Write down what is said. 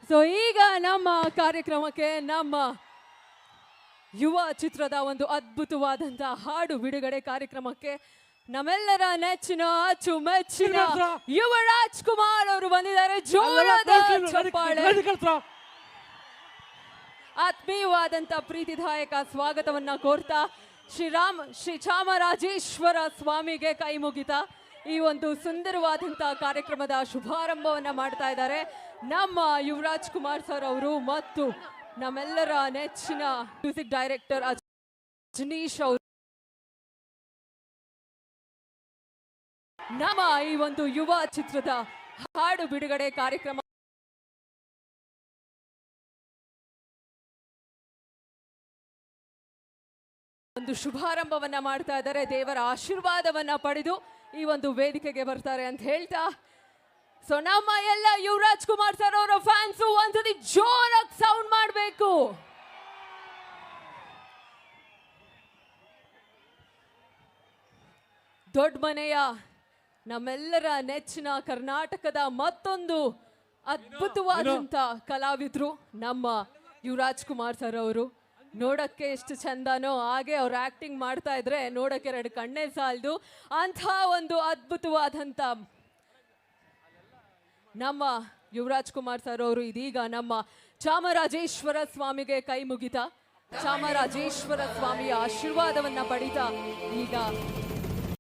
So ಈಗ ನಮ್ಮ ಕಾರ್ಯಕ್ರಮಕ್ಕೆ ನಮ್ಮ ಯುವ ಚಿತ್ರದ ಒಂದು ಅದ್ಭುತವಾದಂತಹ ಹಾಡು ಬಿಡುಗಡೆ ಕಾರ್ಯಕ್ರಮಕ್ಕೆ ನಮ್ಮೆಲ್ಲರ ನೆಚ್ಚಿನ ಅಚ್ಚುಮೆಚ್ಚಿನ ಯುವರಾಜ್ ಕುಮಾರ್ ಅವರು ಬಂದಿದ್ದಾರೆ. ಜೋರಾದ ಚಪ್ಪಾಳೆ. ಆತ್ಮೀಯವಾದಂತ ಪ್ರೀತಿದಾಯಕ ಸ್ವಾಗತವನ್ನ ಕೋರ್ತಾ ಶ್ರೀ ಚಾಮರಾಜೇಶ್ವರ ಸ್ವಾಮಿಗೆ ಕೈ ಮುಗಿತಾ ಈ ಒಂದು ಸುಂದರವಾದಂತಹ ಕಾರ್ಯಕ್ರಮದ ಶುಭಾರಂಭವನ್ನ ಮಾಡ್ತಾ ಇದ್ದಾರೆ ನಮ್ಮ ಯುವರಾಜ್ ಕುಮಾರ್ ಸರ್ ಅವರು ಮತ್ತು ನಮ್ಮೆಲ್ಲರ ನೆಚ್ಚಿನ ಮ್ಯೂಸಿಕ್ ಡೈರೆಕ್ಟರ್ ಅಜನೀಶ್ ಅವರು. ನಮ್ಮ ಈ ಒಂದು ಯುವ ಚಿತ್ರದ ಹಾಡು ಬಿಡುಗಡೆ ಕಾರ್ಯಕ್ರಮ ಒಂದು ಶುಭಾರಂಭವನ್ನ ಮಾಡ್ತಾ ಇದ್ದಾರೆ. ದೇವರ ಆಶೀರ್ವಾದವನ್ನ ಪಡೆದು ಈ ಒಂದು ವೇದಿಕೆಗೆ ಬರ್ತಾರೆ ಅಂತ ಹೇಳ್ತಾ, ಸೊ ನಮ್ಮ ಎಲ್ಲ ಯುವರಾಜ್ ಕುಮಾರ್ ಸರ್ ಅವರ ಫ್ಯಾನ್ಸು ಒಂದ್ಸತಿ ಜೋರಾಗಿ ಸೌಂಡ್ ಮಾಡಬೇಕು. ದೊಡ್ಡ ಮನೆಯ ನಮ್ಮೆಲ್ಲರ ನೆಚ್ಚಿನ ಕರ್ನಾಟಕದ ಮತ್ತೊಂದು ಅದ್ಭುತವಾದಂತ ಕಲಾವಿದ್ರು ನಮ್ಮ ಯುವರಾಜ್ ಕುಮಾರ್ ಸರ್ ಅವರು. ನೋಡಕ್ಕೆ ಎಷ್ಟು ಚಂದನೋ ಹಾಗೆ ಅವ್ರು ಆಕ್ಟಿಂಗ್ ಮಾಡ್ತಾ ಇದ್ರೆ ನೋಡಕ್ಕೆ ಎರಡು ಕಣ್ಣೇ ಸಾಲದು. ಅಂಥ ಒಂದು ಅದ್ಭುತವಾದಂಥ ನಮ್ಮ ಯುವರಾಜ್ ಕುಮಾರ್ ಸರ್ ಅವರು ಇದೀಗ ನಮ್ಮ ಚಾಮರಾಜೇಶ್ವರ ಸ್ವಾಮಿಗೆ ಕೈ ಮುಗಿತಾ ಚಾಮರಾಜೇಶ್ವರ ಸ್ವಾಮಿಯ ಆಶೀರ್ವಾದವನ್ನ ಪಡಿತಾ ಈಗ